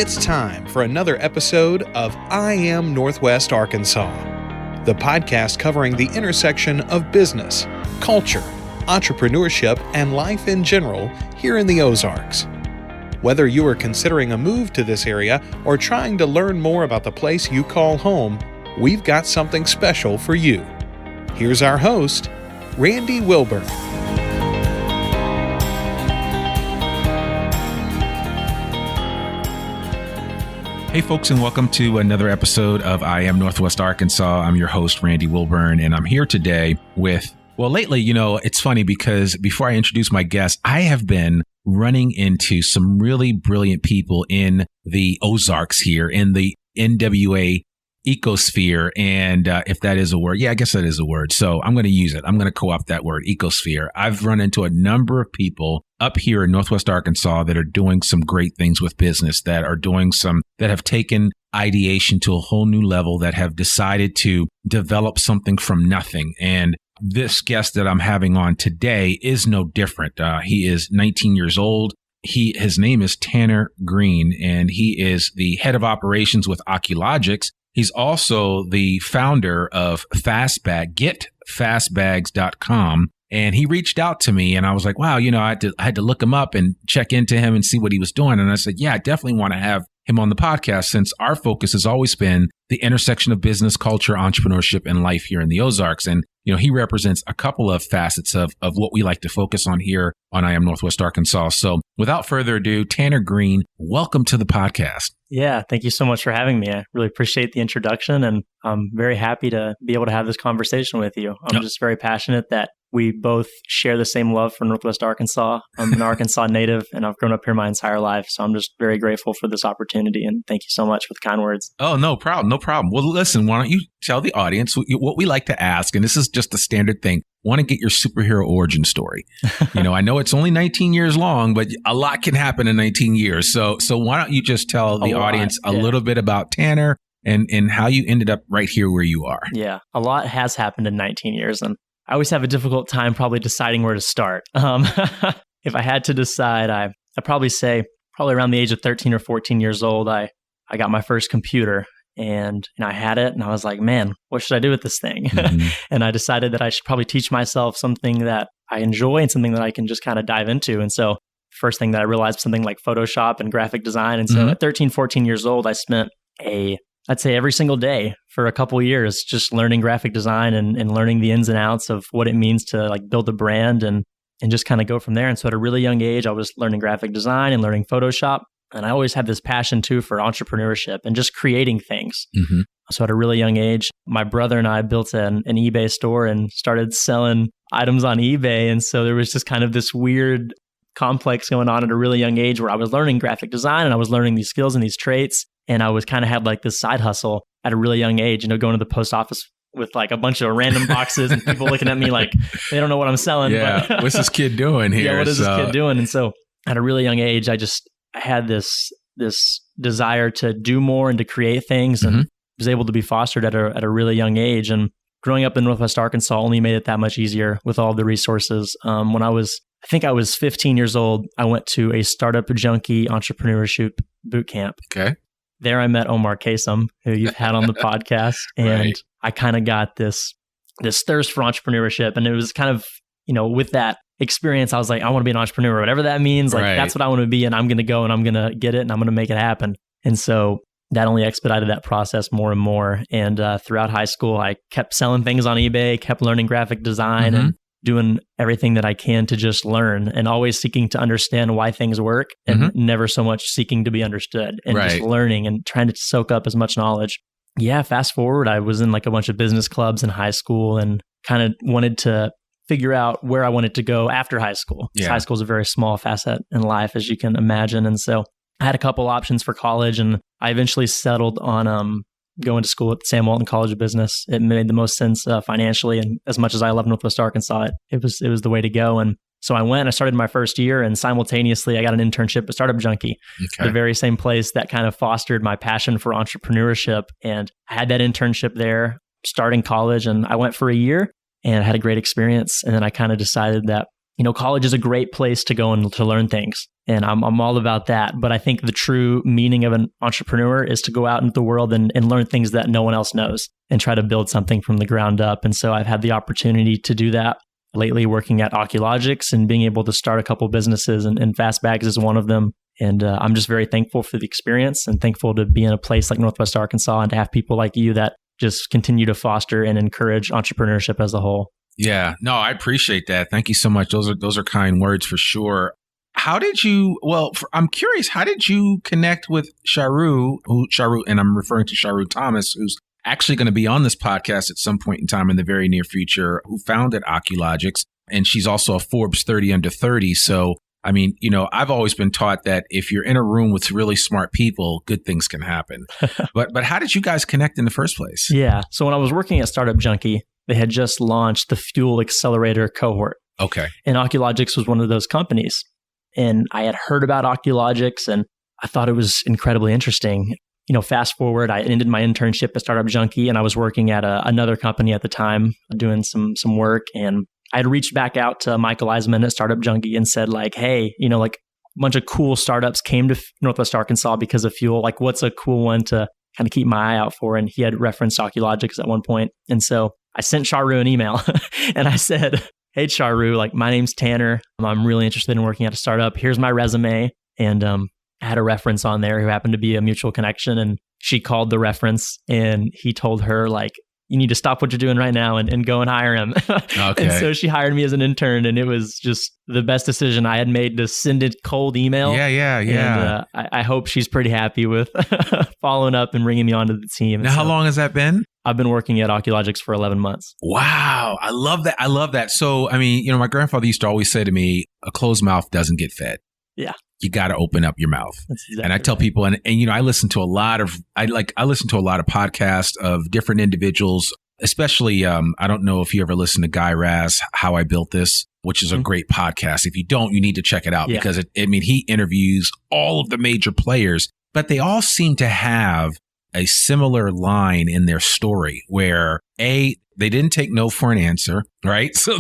It's time for another episode of I Am Northwest Arkansas, the podcast covering the intersection of business, culture, entrepreneurship, and life in general here in the Ozarks. Whether you are considering a move to this area or trying to learn more about the place you call home, we've got something special for you. Here's our host, Randy Wilburn. Hey folks, and welcome to another episode of I Am Northwest Arkansas. I'm your host, Randy Wilburn, and I'm here today with, lately, it's funny because before I introduce my guest, I have been running into some really brilliant people in the Ozarks here, in the NWA ecosphere. And if that is a word, I guess that is a word. So I'm going to use it. I'm going to co-opt that word, ecosphere. I've run into a number of people up here in Northwest Arkansas that are doing some great things with business, that have taken ideation to a whole new level, that have decided to develop something from nothing. And this guest that I'm having on today is no different. He is 19 years old. His name is Tanner Green, and he is the head of operations with Oculogx. He's also the founder of Fastbag, getfastbags.com. And he reached out to me and I was like, wow, I had to look him up and check into him and see what he was doing. And I said, I definitely want to have him on the podcast, since our focus has always been the intersection of business, culture, entrepreneurship, and life here in the Ozarks. And, he represents a couple of facets of what we like to focus on here on I Am Northwest Arkansas. So without further ado, Tanner Green, welcome to the podcast. Yeah, thank you so much for having me. I really appreciate the introduction, and I'm very happy to be able to have this conversation with you. I'm just very passionate that we both share the same love for Northwest Arkansas. I'm an Arkansas native, and I've grown up here my entire life. So I'm just very grateful for this opportunity, and thank you so much for the kind words. Oh, no problem. No problem. Well, listen, why don't you tell the audience what we like to ask, and this is just a standard thing. Want to get your superhero origin story. I know it's only 19 years long, but a lot can happen in 19 years. So why don't you just tell the audience a little bit about Tanner and how you ended up right here where you are? Yeah, a lot has happened in 19 years, and I always have a difficult time probably deciding where to start. If I had to decide, I'd probably say around the age of 13 or 14 years old, I got my first computer. And I had it, and I was like, man, what should I do with this thing? Mm-hmm. And I decided that I should probably teach myself something that I enjoy and something that I can just kind of dive into. And so first thing that I realized was something like Photoshop and graphic design. And so at 13, 14 years old, I spent I'd say every single day for a couple of years just learning graphic design and learning the ins and outs of what it means to like build a brand and just kind of go from there. And so at a really young age, I was learning graphic design and learning Photoshop. And I always had this passion too for entrepreneurship and just creating things. Mm-hmm. So at a really young age, my brother and I built an eBay store and started selling items on eBay. And so there was just kind of this weird complex going on at a really young age where I was learning graphic design and I was learning these skills and these traits. And I was kind of had like this side hustle at a really young age, going to the post office with like a bunch of random boxes and people looking at me like they don't know what I'm selling. Yeah, but what's this kid doing here? Yeah, what is this kid doing? And so at a really young age, I had this desire to do more and to create things, and was able to be fostered at a really young age. And growing up in Northwest Arkansas only made it that much easier with all the resources. When I was 15 years old, I went to a startup junkie entrepreneurship boot camp. Okay. There I met Omar Kasem, who you've had on the podcast. And right. I kind of got this thirst for entrepreneurship. And it was kind of, with that experience, I was like, I want to be an entrepreneur, whatever that means. Like, that's what I want to be. And I'm going to go and I'm going to get it and I'm going to make it happen. And so that only expedited that process more and more. And throughout high school, I kept selling things on eBay, kept learning graphic design and doing everything that I can to just learn, and always seeking to understand why things work and never so much seeking to be understood, and just learning and trying to soak up as much knowledge. Yeah, fast forward, I was in like a bunch of business clubs in high school and kind of wanted to figure out where I wanted to go after high school. Yeah. High school is a very small facet in life, as you can imagine. And so I had a couple options for college, and I eventually settled on going to school at the Sam Walton College of Business. It made the most sense financially, and as much as I love Northwest Arkansas, it was the way to go. And so I went, I started my first year, and simultaneously I got an internship at Startup Junkie, the very same place that kind of fostered my passion for entrepreneurship. And I had that internship there starting college, and I went for a year and had a great experience. And then I kind of decided that college is a great place to go and to learn things. And I'm all about that. But I think the true meaning of an entrepreneur is to go out into the world and learn things that no one else knows and try to build something from the ground up. And so I've had the opportunity to do that lately, working at Oculogx and being able to start a couple businesses, and Fast Bags is one of them. And I'm just very thankful for the experience and thankful to be in a place like Northwest Arkansas and to have people like you that just continue to foster and encourage entrepreneurship as a whole. Yeah, no, I appreciate that. Thank you so much. Those are kind words for sure. How did you, I'm curious, how did you connect with Charu, and I'm referring to Charu Thomas, who's actually going to be on this podcast at some point in time in the very near future, who founded Oculogx, and she's also a Forbes 30 under 30. So, I mean, I've always been taught that if you're in a room with really smart people, good things can happen. But how did you guys connect in the first place? Yeah. So when I was working at Startup Junkie, they had just launched the Fuel Accelerator cohort. Okay. And Oculogx was one of those companies. And I had heard about Oculogx and I thought it was incredibly interesting. Fast forward, I ended my internship at Startup Junkie and I was working at another company at the time doing some work. And I had reached back out to Michael Eisman at Startup Junkie and said like, hey, a bunch of cool startups came to Northwest Arkansas because of Fuel. Like, what's a cool one to kind of keep my eye out for? And he had referenced Oculogx at one point. And so I sent Charu an email and I said, hey, Charu, like my name's Tanner. I'm really interested in working at a startup. Here's my resume. And I had a reference on there who happened to be a mutual connection. And she called the reference and he told her like, you need to stop what you're doing right now and go and hire him. Okay. And so she hired me as an intern and it was just the best decision I had made to send a cold email. Yeah. And I hope she's pretty happy with following up and bringing me onto the team. Now, how long has that been? I've been working at Oculogx for 11 months. Wow. I love that. So, I mean, my grandfather used to always say to me, a closed mouth doesn't get fed. Yeah. You got to open up your mouth. Exactly and I tell people, and I listen to a lot of podcasts of different individuals, especially, I don't know if you ever listen to Guy Raz, How I Built This, which is a great podcast. If you don't, you need to check it out because he interviews all of the major players, but they all seem to have a similar line in their story where they didn't take no for an answer, right? So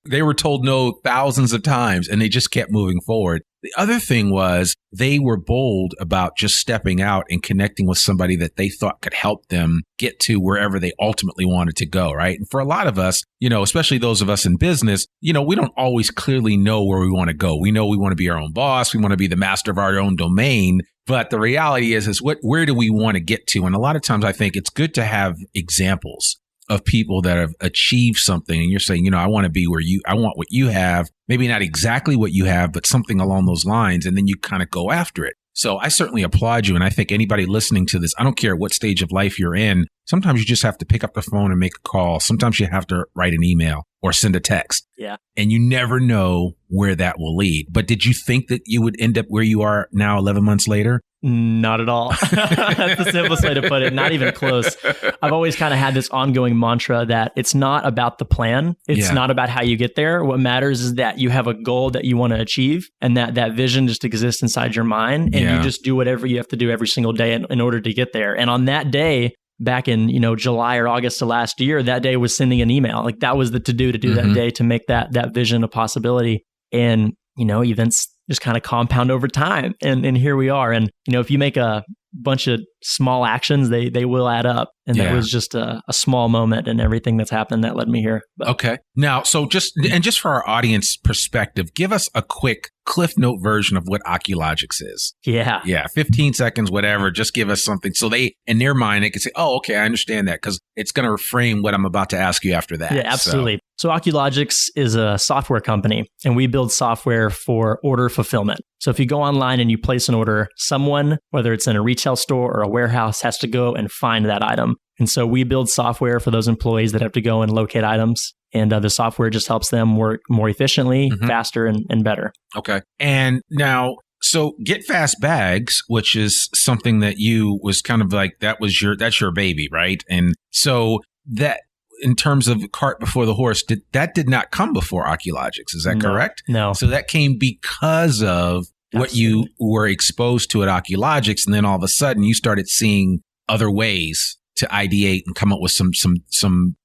they were told no thousands of times and they just kept moving forward. The other thing was they were bold about just stepping out and connecting with somebody that they thought could help them get to wherever they ultimately wanted to go, right? And for a lot of us, especially those of us in business, we don't always clearly know where we want to go. We know we want to be our own boss. We want to be the master of our own domain. But the reality is where do we want to get to? And a lot of times I think it's good to have examples of people that have achieved something. And you're saying, I want to be I want what you have, maybe not exactly what you have, but something along those lines. And then you kind of go after it. So I certainly applaud you. And I think anybody listening to this, I don't care what stage of life you're in. Sometimes you just have to pick up the phone and make a call. Sometimes you have to write an email or send a text. Yeah. And you never know where that will lead. But did you think that you would end up where you are now 11 months later? Not at all. That's the simplest way to put it. Not even close. I've always kind of had this ongoing mantra that it's not about the plan. It's not about how you get there. What matters is that you have a goal that you want to achieve and that vision just exists inside your mind. And you just do whatever you have to do every single day in order to get there. And on that day, back in, July or August of last year, that day was sending an email. Like that was the to-do that day to make that vision a possibility. And, events just kind of compound over time. And here we are. And, if you make a bunch of small actions, they will add up. And that was just a small moment in everything that's happened that led me here. But. Okay. Now, so just for our audience perspective, give us a quick Cliff Note version of what Oculogx is. Yeah. Yeah. 15 seconds, whatever. Just give us something. So in their mind, they can say, oh, okay, I understand that, because it's going to reframe what I'm about to ask you after that. Yeah, absolutely. So Oculogx is a software company and we build software for order fulfillment. So if you go online and you place an order, someone, whether it's in a retail store or a warehouse, has to go and find that item. And so we build software for those employees that have to go and locate items. And the software just helps them work more efficiently, faster, and better. Okay. And now, so Get Fast Bags, which is something that you was kind of like, that's your baby, right? And so that, in terms of cart before the horse, did not come before Oculogx. Is that correct? No. So that came because of what you were exposed to at Oculogx. And then all of a sudden you started seeing other ways to ideate and come up with some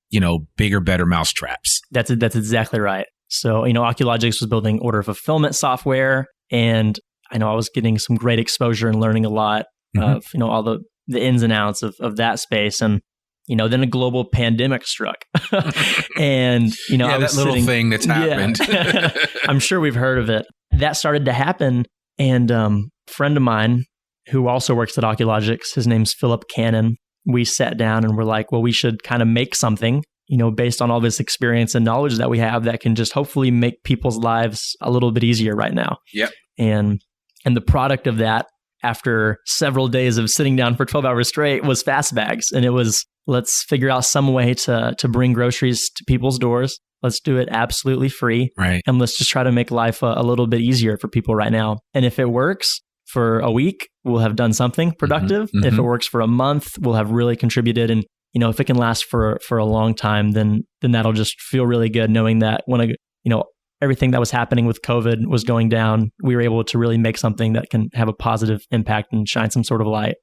bigger, better mousetraps. That's exactly right. So, Oculogx was building order fulfillment software, and I know I was getting some great exposure and learning a lot of, all the ins and outs of that space. And, then a global pandemic struck. And, I was that little thing that's happened. Yeah, I'm sure we've heard of it. That started to happen. And a friend of mine who also works at Oculogx, his name's Philip Cannon, we sat down and we're like, well, we should kind of make something, based on all this experience and knowledge that we have that can just hopefully make people's lives a little bit easier right now. Yep. And the product of that, after several days of sitting down for 12 hours straight, was fast bags. And it was, let's figure out some way to bring groceries to people's doors. Let's do it absolutely free. Right. And let's just try to make life a little bit easier for people right now. And if it works for a week, we'll have done something productive. If it works for a month, we'll have really contributed. And, if it can last for a long time, then that'll just feel really good knowing that when everything that was happening with COVID was going down, we were able to really make something that can have a positive impact and shine some sort of light.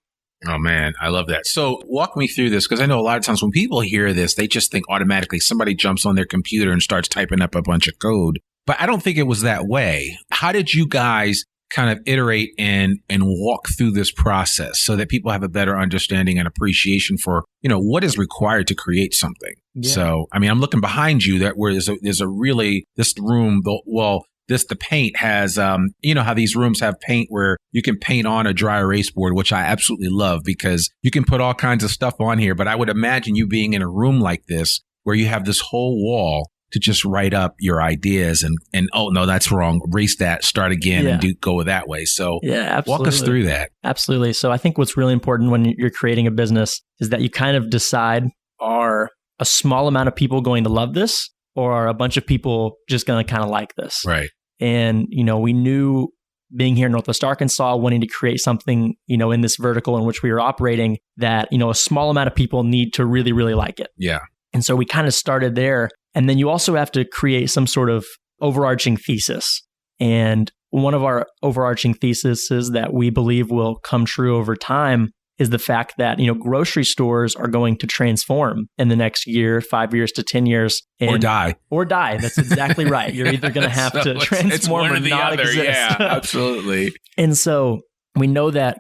Oh, man, I love that. So walk me through this, because I know a lot of times when people hear this, they just think automatically somebody jumps on their computer and starts typing up a bunch of code. But I don't think it was that way. How did you guys kind of iterate and walk through this process so that people have a better understanding and appreciation for, what is required to create something? Yeah. So, I'm looking behind you that where there's a really, this room, the paint has, how these rooms have paint where you can paint on a dry erase board, which I absolutely love because you can put all kinds of stuff on here. But I would imagine you being in a room like this where you have this whole wall to just write up your ideas and oh, no, that's wrong. Erase that, start again and go that way. So walk us through that. Absolutely. So I think what's really important when you're creating a business is that you kind of decide, are a small amount of people going to love this, or are a bunch of people just going to kind of like this? Right. And, we knew being here in Northwest Arkansas, wanting to create something, in this vertical in which we were operating, that, a small amount of people need to really, really like it. Yeah. And so we kind of started there. And then you also have to create some sort of overarching thesis. And one of our overarching theses that we believe will come true over time is the fact that, grocery stores are going to transform in the next year, 5 years to 10 years. Or die. That's exactly right. You're either going to have to transform or not exist. Yeah, absolutely. And so we know that,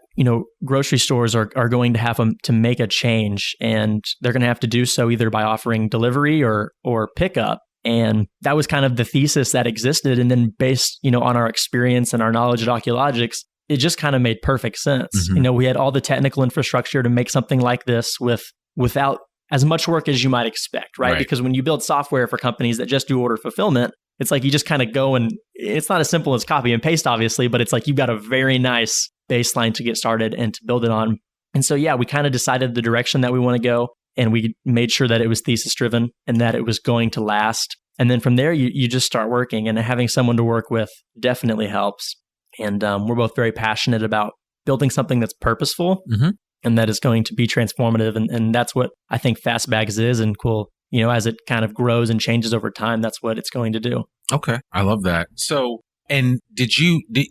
grocery stores are going to have to make a change, and they're going to have to do so either by offering delivery or pickup. And that was kind of the thesis that existed. And then based, on our experience and our knowledge at Oculogx, it just kind of made perfect sense. We had all the technical infrastructure to make something like this without as much work as you might expect, right? Because when you build software for companies that just do order fulfillment, it's like you just kind of go, and it's not as simple as copy and paste, obviously, but it's like you've got a very nice baseline to get started and to build it on. And so, we kind of decided the direction that we want to go, and we made sure that it was thesis driven and that it was going to last. And then from there, you just start working, and having someone to work with definitely helps. And we're both very passionate about building something that's purposeful and that is going to be transformative. And that's what I think Fast Bags is. And cool, as it kind of grows and changes over time, that's what it's going to do. Okay. I love that. So, and did you teach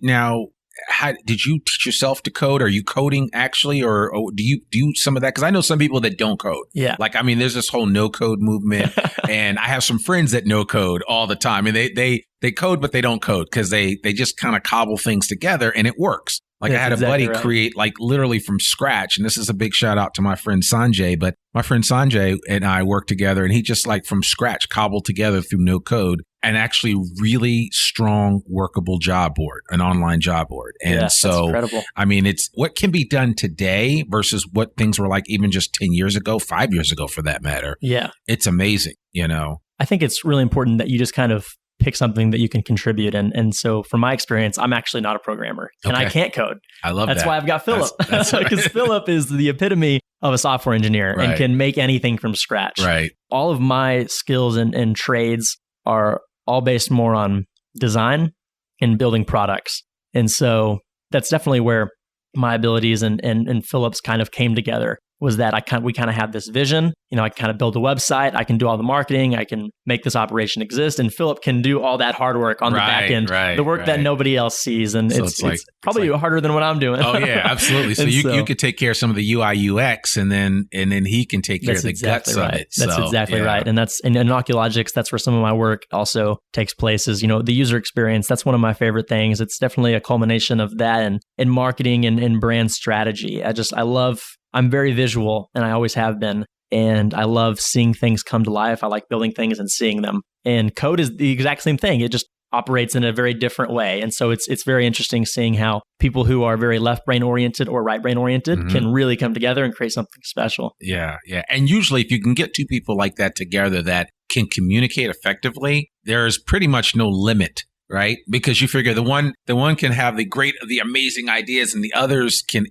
yourself to code? Are you coding actually, or do you do some of that? Because I know some people that don't code. Yeah. Like, there's this whole no code movement, and I have some friends that no code all the time, and they code, but they don't code because they just kind of cobble things together and it works. Like I had a buddy create like literally from scratch. And this is a big shout out to my friend Sanjay, but my friend Sanjay and I worked together, and he just like from scratch cobbled together through no code an actually really strong workable job board, an online job board. And so, that's incredible. It's what can be done today versus what things were like even just 10 years ago, 5 years ago for that matter. Yeah. It's amazing, I think it's really important that you just kind of pick something that you can contribute. And so from my experience, I'm actually not a programmer and I can't code. I love that. That's why I've got Philip. That's right. Because Philip is the epitome of a software engineer and can make anything from scratch. Right. All of my skills and trades are all based more on design and building products. And so that's definitely where my abilities and Philip's kind of came together. was that we kind of have this vision. I kind of build a website, I can do all the marketing, I can make this operation exist, and Philip can do all that hard work on the back end, the work that nobody else sees. And so it's probably harder than what I'm doing. Oh yeah, absolutely. So you could take care of some of the UI UX, and then he can take care of the guts of it. That's exactly right. And that's in Oculogx, that's where some of my work also takes place, is, the user experience. That's one of my favorite things. It's definitely a culmination of that and marketing and brand strategy. I'm very visual, and I always have been. And I love seeing things come to life. I like building things and seeing them. And code is the exact same thing. It just operates in a very different way. And so it's very interesting seeing how people who are very left brain oriented or right brain oriented can really come together and create something special. Yeah. And usually if you can get two people like that together that can communicate effectively, there's pretty much no limit, right? Because you figure the one can have the amazing ideas, and the others can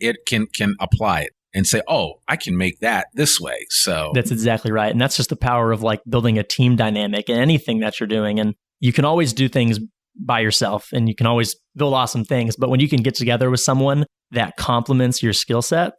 apply it and say, oh, I can make that this way. So that's exactly right. And that's just the power of building a team dynamic in anything that you're doing. And you can always do things by yourself, and you can always build awesome things. But when you can get together with someone that complements your skill set,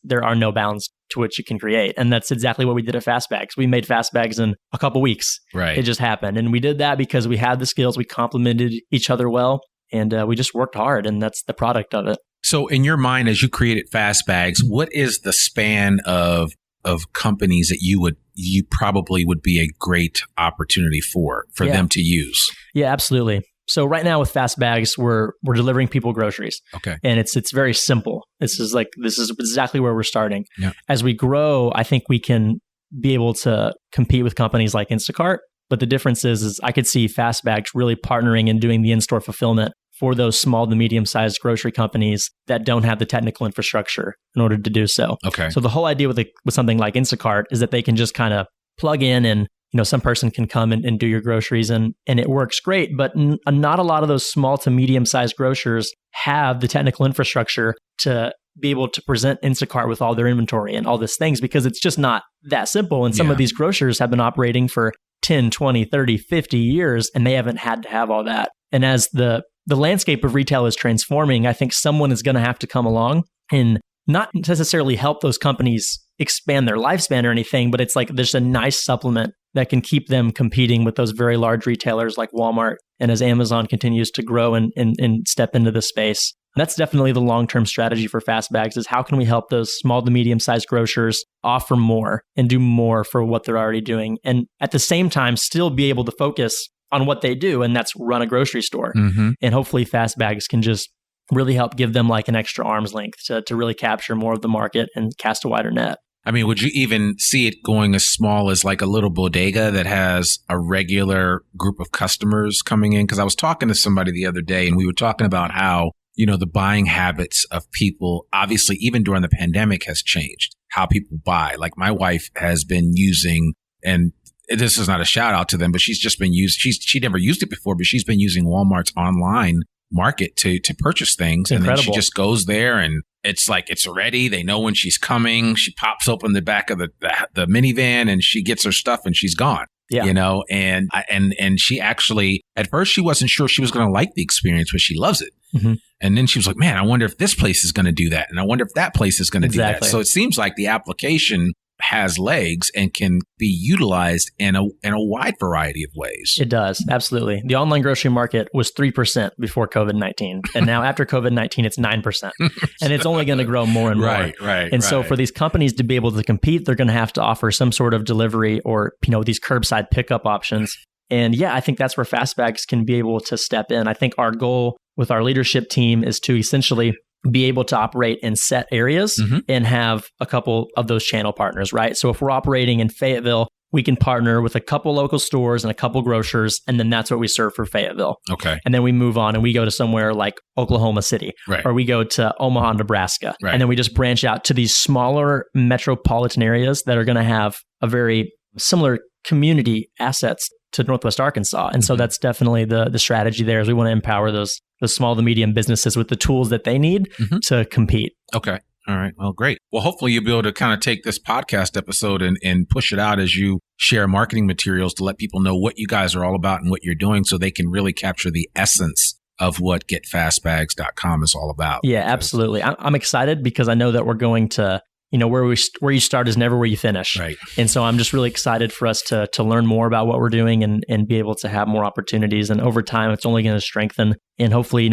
there are no bounds to what you can create. And that's exactly what we did at Fastbags. We made Fastbags in a couple weeks. Right. It just happened. And we did that because we had the skills, we complemented each other well, and we just worked hard, and that's the product of it. So in your mind, as you created Fastbags, what is the span of companies that you probably would be a great opportunity for them to use? Yeah, absolutely. So right now with Fastbags, we're delivering people groceries. Okay. And it's very simple. This is exactly where we're starting. Yeah. As we grow, I think we can be able to compete with companies like Instacart. But the difference is I could see Fastbags really partnering and doing the in-store fulfillment for those small to medium-sized grocery companies that don't have the technical infrastructure in order to do so. Okay. So the whole idea with something like Instacart is that they can just kind of plug in, and some person can come and do your groceries, and it works great. But not a lot of those small to medium-sized grocers have the technical infrastructure to be able to present Instacart with all their inventory and all these things, because it's just not that simple. And some of these grocers have been operating for 10, 20, 30, 50 years, and they haven't had to have all that. And as the landscape of retail is transforming, I think someone is going to have to come along and not necessarily help those companies expand their lifespan or anything, but it's there's a nice supplement that can keep them competing with those very large retailers like Walmart. And as Amazon continues to grow and step into the space, that's definitely the long-term strategy for Fastbags, is how can we help those small to medium-sized grocers offer more and do more for what they're already doing, and at the same time still be able to focus on what they do, and that's run a grocery store. And hopefully Fastbags can just really help give them an extra arm's length to really capture more of the market and cast a wider net. I mean, would you even see it going as small as a little bodega that has a regular group of customers coming in? Because I was talking to somebody the other day, and we were talking about how, the buying habits of people, obviously, even during the pandemic, has changed. How people buy. My wife has been using, and this is not a shout out to them, but she's just been she never used it before, but she's been using Walmart's online market to purchase things. Incredible. And then she just goes there, and it's it's ready. They know when she's coming. She pops open the back of the minivan, and she gets her stuff, and she's gone. Yeah. And she actually, at first she wasn't sure she was going to like the experience, but she loves it. And then she was like, man, I wonder if this place is going to do that. And I wonder if that place is going to do that. So it seems like the application has legs and can be utilized in a wide variety of ways. It does. Absolutely. The online grocery market was 3% before COVID-19. And now after COVID-19, it's 9%. And it's only going to grow more and more. Right. And so for these companies to be able to compete, they're going to have to offer some sort of delivery or, these curbside pickup options. And I think that's where Fastbags can be able to step in. I think our goal with our leadership team is to essentially be able to operate in set areas and have a couple of those channel partners, right? So if we're operating in Fayetteville, we can partner with a couple local stores and a couple grocers, and then that's what we serve for Fayetteville. Okay. And then we move on and we go to somewhere like Oklahoma City, right, or we go to Omaha, Nebraska. Right. And then we just branch out to these smaller metropolitan areas that are going to have a very similar community assets to Northwest Arkansas. And so that's definitely the strategy there, is we want to empower those small to medium businesses with the tools that they need to compete. Okay. All right. Well, great. Well, hopefully you'll be able to kind of take this podcast episode and push it out as you share marketing materials to let people know what you guys are all about and what you're doing, so they can really capture the essence of what getfastbags.com is all about. Yeah, absolutely. I'm excited because I know that we're going to where you start is never where you finish. Right. And so I'm just really excited for us to learn more about what we're doing and be able to have more opportunities. And over time, it's only going to strengthen. And hopefully,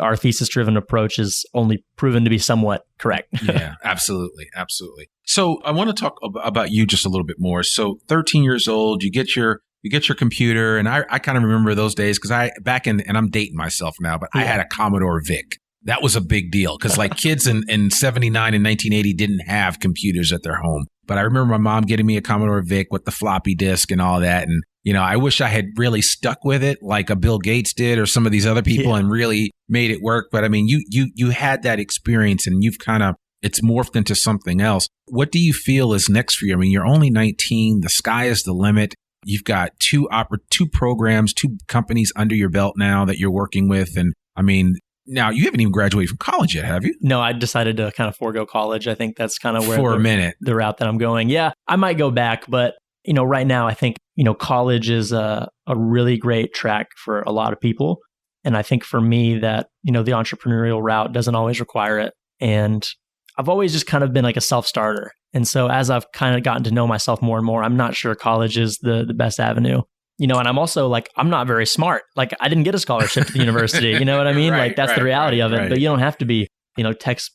our thesis-driven approach is only proven to be somewhat correct. Yeah, absolutely. Absolutely. So I want to talk about you just a little bit more. So 13 years old, you get your computer. And I kind of remember those days because and I'm dating myself now, but I had a Commodore VIC. That was a big deal because like kids in 79 and 1980 didn't have computers at their home. But I remember my mom getting me a Commodore VIC with the floppy disk and all that. And, I wish I had really stuck with it like a Bill Gates did or some of these other people and really made it work. But I mean, you had that experience and it's morphed into something else. What do you feel is next for you? I mean, you're only 19. The sky is the limit. You've got two programs, 2 companies under your belt now that you're working with. And I mean, now, you haven't even graduated from college yet, have you? No, I decided to kind of forego college. I think that's kind of where the route that I'm going. Yeah, I might go back, but right now I think college is a really great track for a lot of people, and I think for me that the entrepreneurial route doesn't always require it, and I've always just kind of been like a self-starter, and so as I've kind of gotten to know myself more and more, I'm not sure college is the best avenue. And I'm also like, I'm not very smart. Like I didn't get a scholarship to the university. You know what I mean? Like that's the reality of it. Right. But you don't have to be,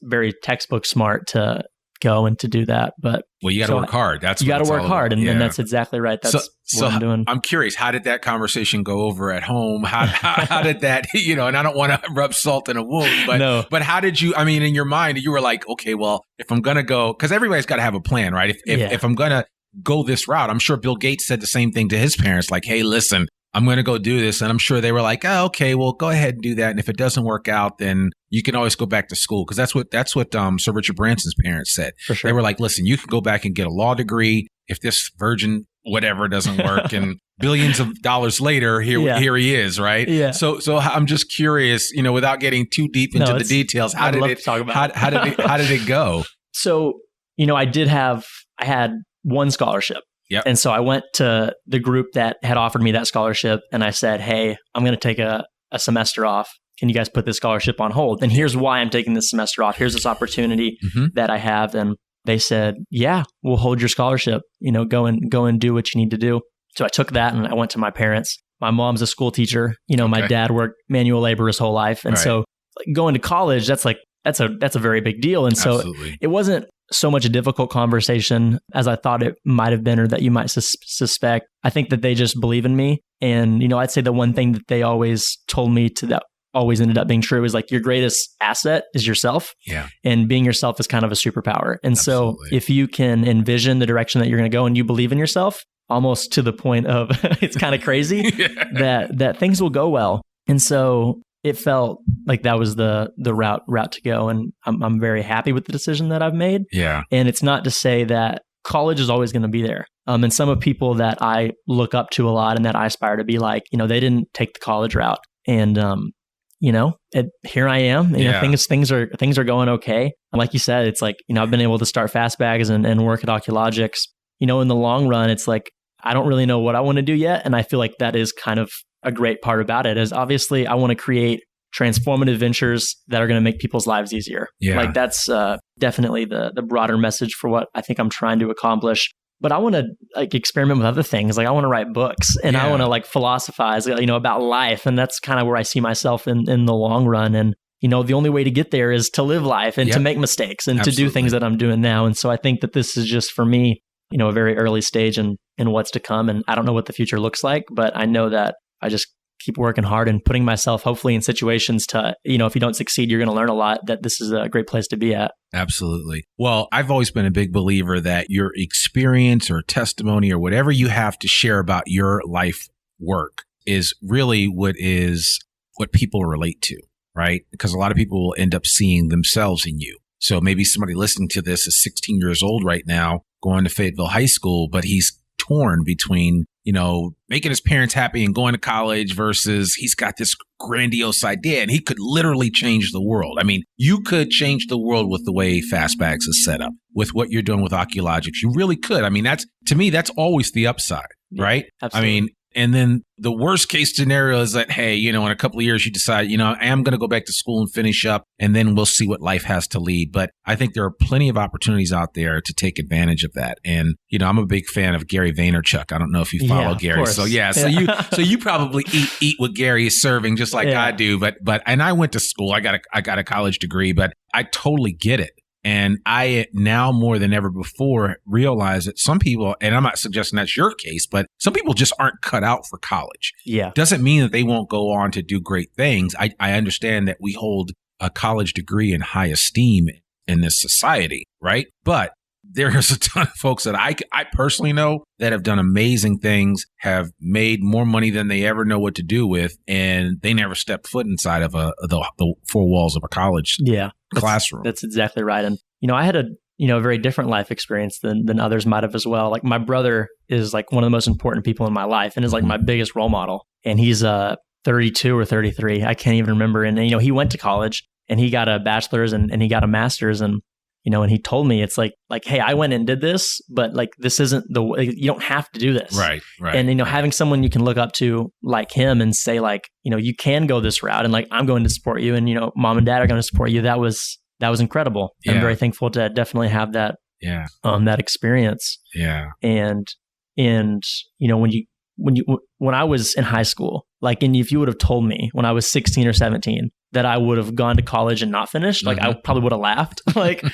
very textbook smart to go and to do that. But you got to work hard. You got to work hard. And that's exactly right. That's what I'm doing. I'm curious, how did that conversation go over at home? How did that, and I don't want to rub salt in a wound, but how did you, I mean, in your mind, you were like, okay, well, if I'm going to go, because everybody's got to have a plan, right? If I'm going to go this route. I'm sure Bill Gates said the same thing to his parents, like, hey, listen, I'm going to go do this. And I'm sure they were like, oh, okay, well, go ahead and do that. And if it doesn't work out, then you can always go back to school. Because that's what Sir Richard Branson's parents said. For sure. They were like, listen, you can go back and get a law degree. If this virgin whatever doesn't work and billions of dollars later, here he is, right? Yeah. So I'm just curious, without getting too deep into the details, how did it go? So, I had one scholarship. Yep. And so I went to the group that had offered me that scholarship and I said, hey, I'm going to take a semester off. Can you guys put this scholarship on hold? And here's why I'm taking this semester off. Here's this opportunity that I have. And they said, yeah, we'll hold your scholarship. Go and do what you need to do. So I took that and I went to my parents. My mom's a school teacher. My dad worked manual labor his whole life. And so going to college, that's a very big deal. And so it wasn't so much a difficult conversation as I thought it might have been or that you might suspect. I think that they just believe in me. And, I'd say the one thing that they always told me that always ended up being true is like your greatest asset is yourself. Yeah. And being yourself is kind of a superpower. And so if you can envision the direction that you're going to go and you believe in yourself, almost to the point of it's kind of crazy that things will go well. And so it felt like that was the route to go. And I'm very happy with the decision that I've made. Yeah. And it's not to say that college is always going to be there. And some of people that I look up to a lot and that I aspire to be like, they didn't take the college route. And, here I am. Things are going okay. And like you said, it's like, I've been able to start Fastbags and work at Oculogx. In the long run, it's like, I don't really know what I want to do yet. And I feel like that is kind of a great part about it is obviously I want to create transformative ventures that are going to make people's lives easier. Yeah. Like that's definitely the broader message for what I think I'm trying to accomplish. But I want to experiment with other things. Like I want to write books and I want to philosophize, about life. And that's kind of where I see myself in the long run. And, the only way to get there is to live life and to make mistakes and to do things that I'm doing now. And so I think that this is just for me, a very early stage in what's to come. And I don't know what the future looks like, but I know that I just keep working hard and putting myself hopefully in situations to, if you don't succeed, you're going to learn a lot, that this is a great place to be at. Absolutely. Well, I've always been a big believer that your experience or testimony or whatever you have to share about your life work is really what people relate to, right? Because a lot of people will end up seeing themselves in you. So maybe somebody listening to this is 16 years old right now, going to Fayetteville High School, but he's torn between, making his parents happy and going to college versus he's got this grandiose idea and he could literally change the world. I mean, you could change the world with the way Fastbags is set up, with what you're doing with Oculogx. You really could. I mean, to me, that's always the upside, right? Absolutely. I mean, And then the worst case scenario is that, hey, in a couple of years, you decide, I am going to go back to school and finish up, and then we'll see what life has to lead. But I think there are plenty of opportunities out there to take advantage of that. And, I'm a big fan of Gary Vaynerchuk. I don't know if you follow Gary. So you probably eat what Gary is serving just like I do. But I went to school. I got a college degree, but I totally get it. And I now more than ever before realize that some people, and I'm not suggesting that's your case, but some people just aren't cut out for college. Yeah. Doesn't mean that they won't go on to do great things. I understand that we hold a college degree in high esteem in this society, right? But there's a ton of folks that I personally know that have done amazing things, have made more money than they ever know what to do with, and they never stepped foot inside of the four walls of a college classroom. That's exactly right. And, I had a very different life experience than others might have as well. Like my brother is like one of the most important people in my life and is like my biggest role model. And he's 32 or 33. I can't even remember. And, he went to college and he got a bachelor's and he got a master's, and and he told me it's like, hey, I went and did this, but like, this isn't the way, you don't have to do this. Right. And, having someone you can look up to like him and say like, you can go this route, and like, I'm going to support you, and, mom and dad are going to support you. That was incredible. Yeah. I'm very thankful to definitely have that, that experience. Yeah. And, when I was in high school, like, and if you would have told me when I was 16 or 17 that I would have gone to college and not finished, like I probably would have laughed. like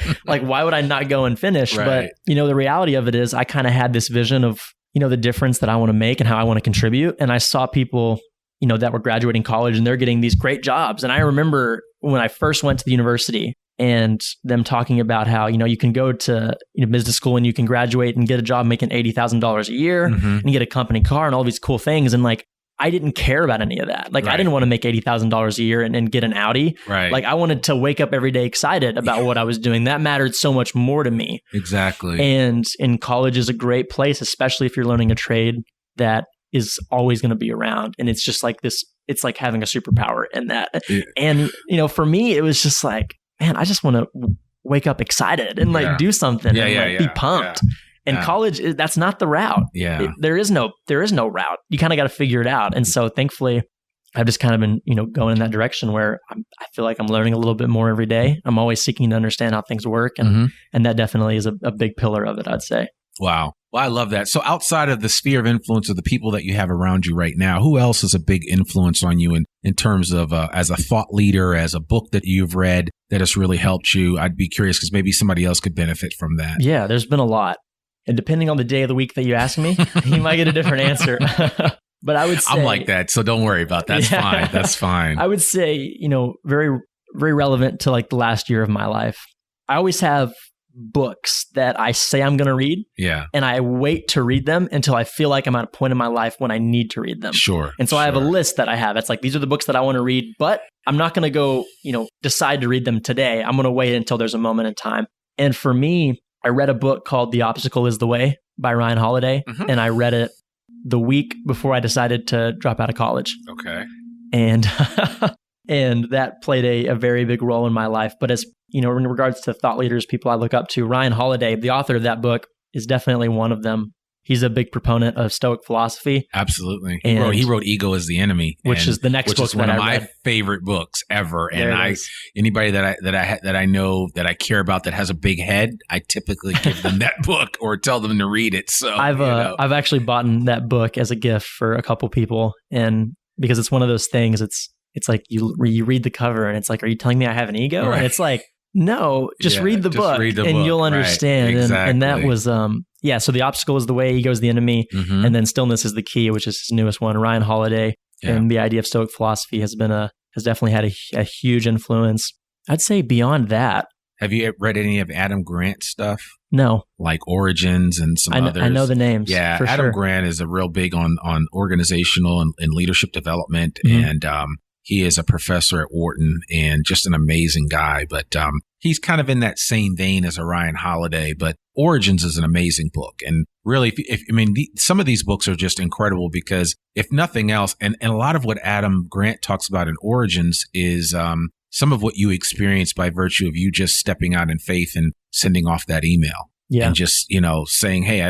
why would I not go and finish? Right. But, the reality of it is I kind of had this vision of, the difference that I want to make and how I want to contribute. And I saw people, that were graduating college and they're getting these great jobs. And I remember when I first went to the university and them talking about how, you can go to business school and you can graduate and get a job making $80,000 a year and get a company car and all these cool things. And like, I didn't care about any of that. Like, I didn't want to make $80,000 a year and get an Audi. Right. Like, I wanted to wake up every day excited about what I was doing. That mattered so much more to me. Exactly. And college is a great place, especially if you're learning a trade that is always going to be around. And it's just like this, it's like having a superpower in that. Yeah. And, for me, it was just like, man, I just want to wake up excited and like do something and be pumped. Yeah. And college, that's not the route. Yeah. There is no route. You kind of got to figure it out. And so thankfully, I've just kind of been, going in that direction where I feel like I'm learning a little bit more every day. I'm always seeking to understand how things work. And that definitely is a big pillar of it, I'd say. Wow. Well, I love that. So outside of the sphere of influence of the people that you have around you right now, who else is a big influence on you in terms of as a thought leader, as a book that you've read that has really helped you? I'd be curious because maybe somebody else could benefit from that. Yeah, there's been a lot. And depending on the day of the week that you ask me, you might get a different answer. But I would say... I'm like that, so don't worry about that. That's fine. That's fine. I would say, very, very relevant to like the last year of my life. I always have books that I say I'm going to read. Yeah. And I wait to read them until I feel like I'm at a point in my life when I need to read them. Sure. And so I have a list that I have. It's like, these are the books that I want to read, but I'm not going to go, decide to read them today. I'm going to wait until there's a moment in time. And for me, I read a book called The Obstacle is the Way by Ryan Holiday. And I read it the week before I decided to drop out of college. Okay. And and that played a very big role in my life. But as, in regards to thought leaders, people I look up to, Ryan Holiday, the author of that book, is definitely one of them. He's a big proponent of Stoic philosophy. Absolutely. He wrote Ego is the Enemy, which is the next book that I read. One of my favorite books ever. And anybody that I know that I care about that has a big head, I typically give them that book or tell them to read it. So I've actually bought that book as a gift for a couple people, and because it's one of those things, it's like you read the cover and it's like, are you telling me I have an ego? Right. And it's like, no, just read the book and you'll understand. Right. Exactly. And that was so The Obstacle is the Way, Ego is the Enemy, and then Stillness is the Key, which is his newest one, Ryan Holiday. Yeah. And the idea of Stoic philosophy has definitely had a huge influence. I'd say beyond that. Have you read any of Adam Grant's stuff? No. Like Origins and others? I know the names. Yeah, for Adam Grant is a real big on organizational and leadership development, and he is a professor at Wharton and just an amazing guy. But he's kind of in that same vein as a Ryan Holiday. But Origins is an amazing book. And really, some of these books are just incredible because if nothing else, and a lot of what Adam Grant talks about in Origins is some of what you experience by virtue of you just stepping out in faith and sending off that email. Yeah. And just, saying, hey,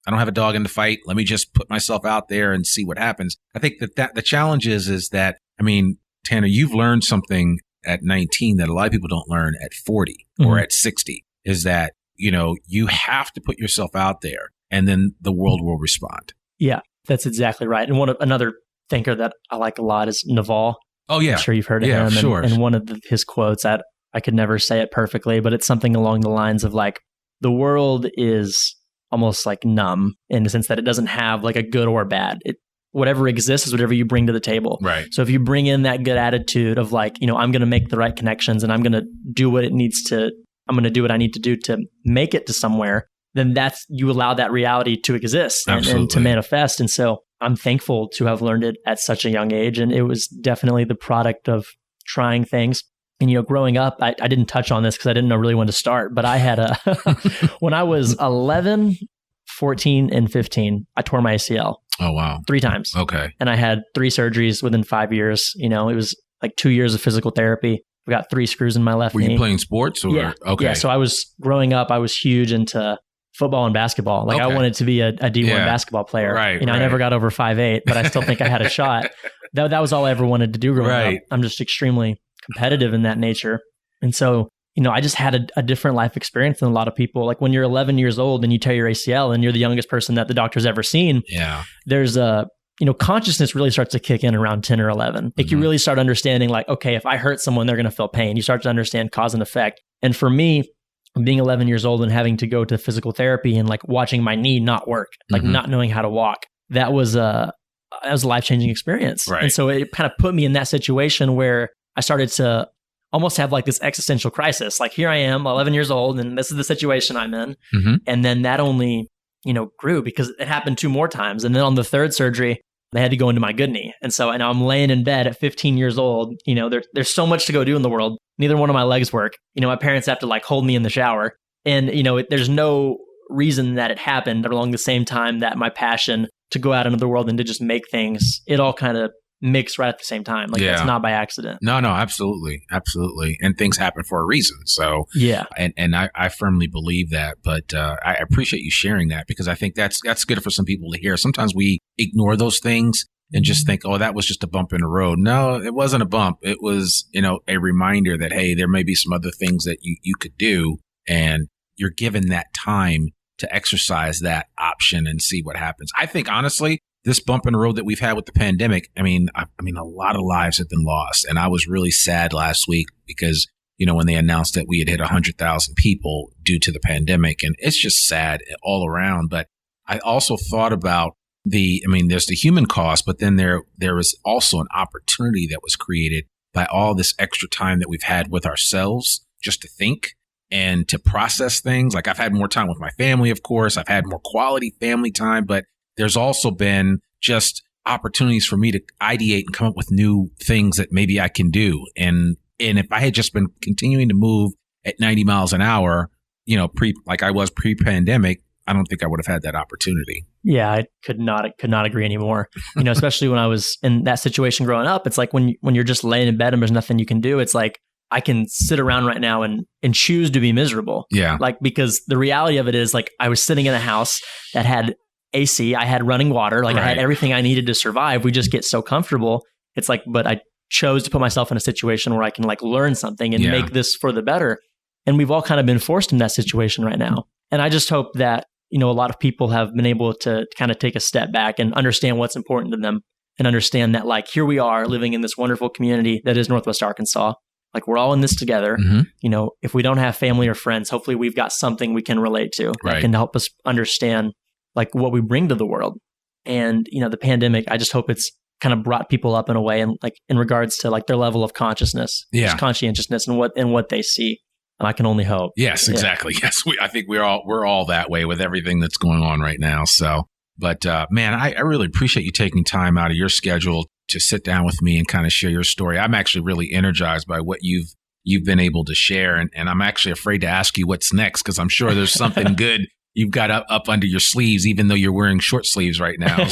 I don't have a dog in the fight. Let me just put myself out there and see what happens. I think that the challenge is that, I mean, Tanner, you've learned something at 19 that a lot of people don't learn at 40 or at 60, is that, you have to put yourself out there and then the world will respond. Yeah, that's exactly right. And another thinker that I like a lot is Naval. Oh, yeah. I'm sure you've heard of him. Sure. And one of his quotes, I could never say it perfectly, but it's something along the lines of like, the world is almost like numb in the sense that it doesn't have like a good or bad. Whatever exists is whatever you bring to the table. Right. So if you bring in that good attitude of like, I'm going to make the right connections and I'm going to do what I'm going to do what I need to do to make it to somewhere, then you allow that reality to exist and to manifest. And so I'm thankful to have learned it at such a young age. And it was definitely the product of trying things. And, growing up, I didn't touch on this because I didn't know really when to start, but I had when I was 11, 14, and 15, I tore my ACL. Oh, wow. 3 times. Okay. And I had 3 surgeries within 5 years. It was like 2 years of physical therapy. I got 3 screws in my left knee. Were you playing sports? Or? Yeah. Okay. Yeah. So growing up, I was huge into football and basketball. Like I wanted to be a D1 basketball player. Right. I never got over 5'8", but I still think I had a shot. That was all I ever wanted to do growing up. I'm just extremely competitive in that nature. And so, I just had a different life experience than a lot of people. Like when you're 11 years old and you tear your ACL and you're the youngest person that the doctor's ever seen, there's consciousness really starts to kick in around 10 or 11. Like you really start understanding like, okay, if I hurt someone, they're going to feel pain. You start to understand cause and effect. And for me, being 11 years old and having to go to physical therapy and like watching my knee not work, like not knowing how to walk, that was a life-changing experience. Right. And so it kind of put me in that situation where I started to almost have like this existential crisis. Like here I am, 11 years old, and this is the situation I'm in. And then that only, grew because it happened 2 more times. And then on the 3rd surgery, they had to go into my good knee. And so I'm laying in bed at 15 years old. There's so much to go do in the world. Neither one of my legs work. My parents have to like hold me in the shower. And, there's no reason that it happened along the same time that my passion to go out into the world and to just make things, it all kind of mixed right at the same time. Like it's not by accident. No, absolutely. Absolutely. And things happen for a reason. So yeah. And I firmly believe that, but I appreciate you sharing that because I think that's good for some people to hear. Sometimes we ignore those things and just think, oh, that was just a bump in the road. No, it wasn't a bump. It was, a reminder that, hey, there may be some other things that you could do. And you're given that time to exercise that option and see what happens. I think, honestly, this bump in the road that we've had with the pandemic, I mean, a lot of lives have been lost. And I was really sad last week because, when they announced that we had hit 100,000 people due to the pandemic, and it's just sad all around. But I also thought about there's the human cost, but then there was also an opportunity that was created by all this extra time that we've had with ourselves just to think and to process things. Like I've had more time with my family, of course. I've had more quality family time, but there's also been just opportunities for me to ideate and come up with new things that maybe I can do. And if I had just been continuing to move at 90 miles an hour, like I was pre-pandemic, I don't think I would have had that opportunity. Yeah, I could not agree anymore. Especially when I was in that situation growing up, it's like when you're just laying in bed and there's nothing you can do, it's like I can sit around right now and choose to be miserable. Yeah. Like, because the reality of it is like I was sitting in a house that had AC, I had running water, like I had everything I needed to survive. We just get so comfortable. It's like, but I chose to put myself in a situation where I can like learn something and make this for the better. And we've all kind of been forced in that situation right now. And I just hope that, a lot of people have been able to kind of take a step back and understand what's important to them and understand that like, here we are living in this wonderful community that is Northwest Arkansas. Like we're all in this together. If we don't have family or friends, hopefully we've got something we can relate to that can help us understand like what we bring to the world. And, the pandemic, I just hope it's kind of brought people up in a way and like in regards to like their level of consciousness, just conscientiousness and what they see. And I can only hope. Yes, exactly. Yes. I think we're all that way with everything that's going on right now. So, but man, I really appreciate you taking time out of your schedule to sit down with me and kind of share your story. I'm actually really energized by what you've been able to share. And I'm actually afraid to ask you what's next because I'm sure there's something good you've got up under your sleeves, even though you're wearing short sleeves right now.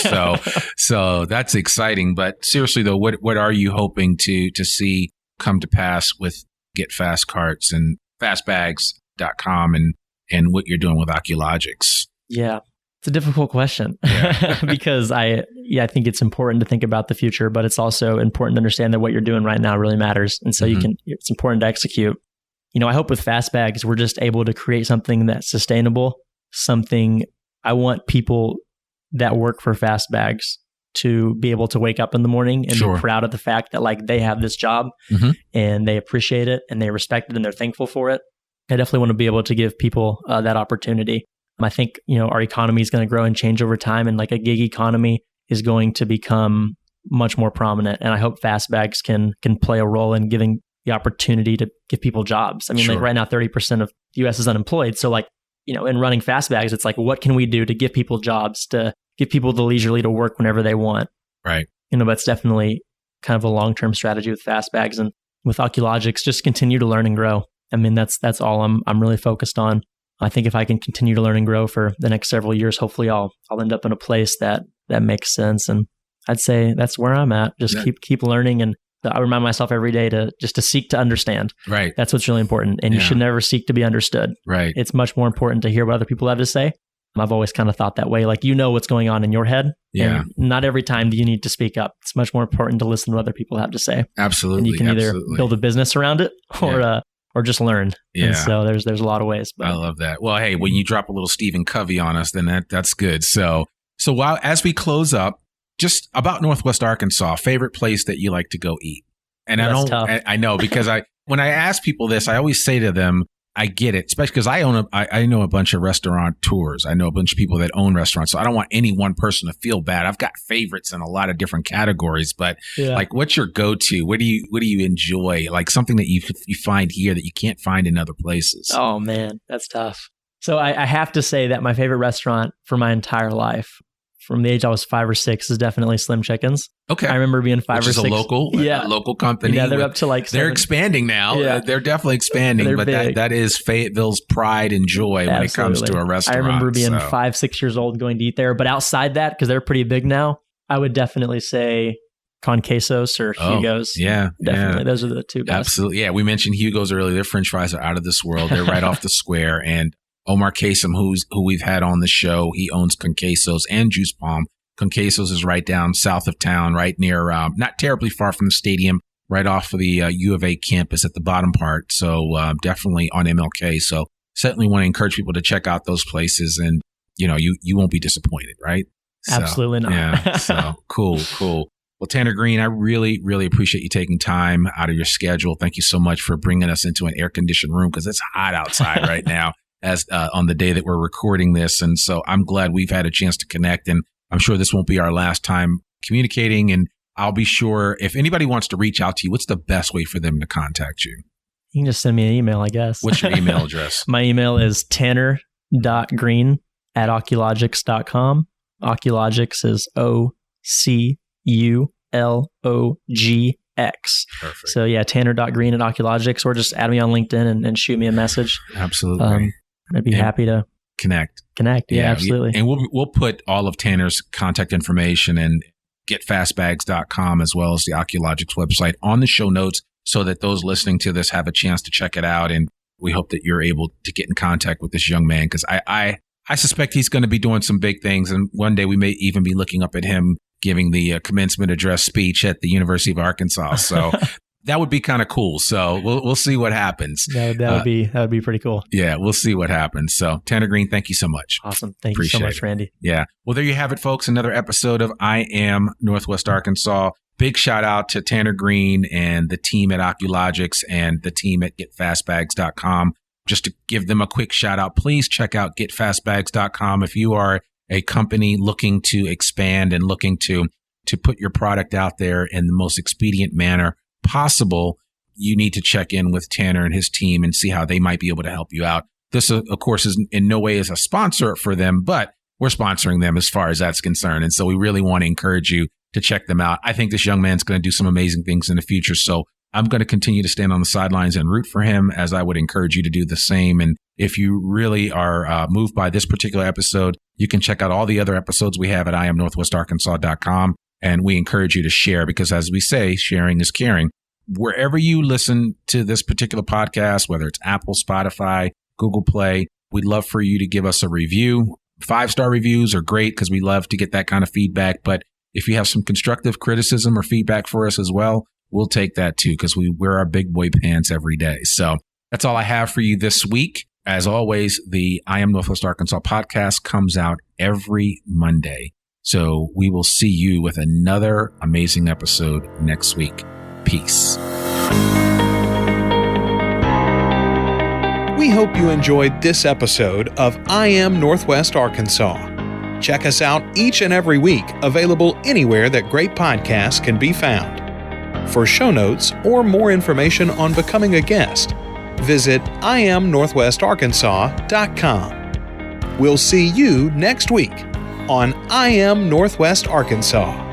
So that's exciting. But seriously though, what are you hoping to see come to pass with Get Fast Carts and fastbags.com and what you're doing with Oculogx? Yeah. It's a difficult question because I think it's important to think about the future, but it's also important to understand that what you're doing right now really matters. And so it's important to execute. I hope with Fastbags, we're just able to create something that's sustainable, something I want people that work for Fastbags to be able to wake up in the morning and be proud of the fact that like they have this job and they appreciate it and they respect it and they're thankful for it. I definitely want to be able to give people that opportunity. I think, our economy is going to grow and change over time, and like a gig economy is going to become much more prominent. And I hope Fastbags can play a role in giving the opportunity to give people jobs. I mean, like right now, 30% of the US is unemployed. So like, in running Fastbags, it's like, what can we do to give people jobs, to give people the leisurely to work whenever they want? Right. But it's definitely kind of a long-term strategy with Fastbags, and with Oculogx, just continue to learn and grow. I mean, that's all I'm really focused on. I think if I can continue to learn and grow for the next several years, hopefully I'll end up in a place that makes sense. And I'd say that's where I'm at. Just keep learning. And I remind myself every day to seek to understand. Right. That's what's really important. And you should never seek to be understood. Right. It's much more important to hear what other people have to say. I've always kind of thought that way. Like, what's going on in your head. Yeah. And not every time do you need to speak up. It's much more important to listen to what other people have to say. Absolutely. And you can either build a business around it or just learn. Yeah. And so there's a lot of ways. But. I love that. Well, hey, when you drop a little Stephen Covey on us, then that's good. So while as we close up, just about Northwest Arkansas, favorite place that you like to go eat. And I know because when I ask people this, I always say to them, I get it, especially because I know a bunch of restaurateurs. I know a bunch of people that own restaurants. So I don't want any one person to feel bad. I've got favorites in a lot of different categories, but like, what's your go-to? What do you enjoy? Like something that you find here that you can't find in other places? Oh man, that's tough. So I have to say that my favorite restaurant for my entire life, from the age I was 5 or 6, is definitely Slim Chickens. Okay. I remember being 5 or 6. Which is a local company. Yeah, they're up to like 7. They're expanding now. Yeah. They're definitely expanding, but that is Fayetteville's pride and joy when it comes to a restaurant. I remember being 5, 6 years old going to eat there. But outside that, because they're pretty big now, I would definitely say Con Quesos or Hugo's. Yeah. Definitely. Yeah. Those are the two best. Absolutely. Yeah. We mentioned Hugo's earlier. Their French fries are out of this world. They're right off the square. And Omar Kasem, who we've had on the show, he owns Con Quesos and Juice Palm. Con Quesos is right down south of town, right near, not terribly far from the stadium, right off of the U of A campus at the bottom part. So definitely on MLK. So certainly want to encourage people to check out those places, and you won't be disappointed, right? Absolutely not. Yeah. So cool. Well, Tanner Green, I really, really appreciate you taking time out of your schedule. Thank you so much for bringing us into an air-conditioned room, because it's hot outside right now as on the day that we're recording this. And so I'm glad we've had a chance to connect, and I'm sure this won't be our last time communicating. And I'll be sure if anybody wants to reach out to you, what's the best way for them to contact you? You can just send me an email, I guess. What's your email address? My email is tanner.green@oculogx.com. Oculogx is OCULOGX. Perfect. So yeah, tanner.green@oculogx, or just add me on LinkedIn and shoot me a message. Absolutely. I'd be happy to connect. Yeah, absolutely. And we'll put all of Tanner's contact information and getfastbags.com as well as the Oculogx website on the show notes, so that those listening to this have a chance to check it out. And we hope that you're able to get in contact with this young man, because I suspect he's going to be doing some big things. And one day we may even be looking up at him giving the commencement address speech at the University of Arkansas. So that would be kind of cool. So we'll see what happens. That would be pretty cool. Yeah, we'll see what happens. So Tanner Green, thank you so much. Awesome. Thank you so much, Randy. Yeah. Well, there you have it, folks. Another episode of I Am Northwest Arkansas. Big shout out to Tanner Green and the team at Oculogx and the team at getfastbags.com. Just to give them a quick shout out, please check out getfastbags.com if you are a company looking to expand and looking to put your product out there in the most expedient manner possible. You need to check in with Tanner and his team and see how they might be able to help you out. This, of course, is in no way is a sponsor for them, but we're sponsoring them as far as that's concerned. And so we really want to encourage you to check them out. I think this young man's going to do some amazing things in the future. So I'm going to continue to stand on the sidelines and root for him, as I would encourage you to do the same. And if you really are moved by this particular episode, you can check out all the other episodes we have at IamNorthwestArkansas.com. And we encourage you to share, because as we say, sharing is caring. Wherever you listen to this particular podcast, whether it's Apple, Spotify, Google Play, we'd love for you to give us a review, 5-star reviews are great because we love to get that kind of feedback. But if you have some constructive criticism or feedback for us as well, we'll take that too because we wear our big boy pants every day. So that's all I have for you this week. As always, the I Am Northwest Arkansas podcast comes out every Monday. So we will see you with another amazing episode next week. Peace. We hope you enjoyed this episode of I Am Northwest Arkansas. Check us out each and every week, available anywhere that great podcasts can be found. For show notes or more information on becoming a guest, visit IamNorthwestArkansas.com. We'll see you next week on I Am Northwest Arkansas.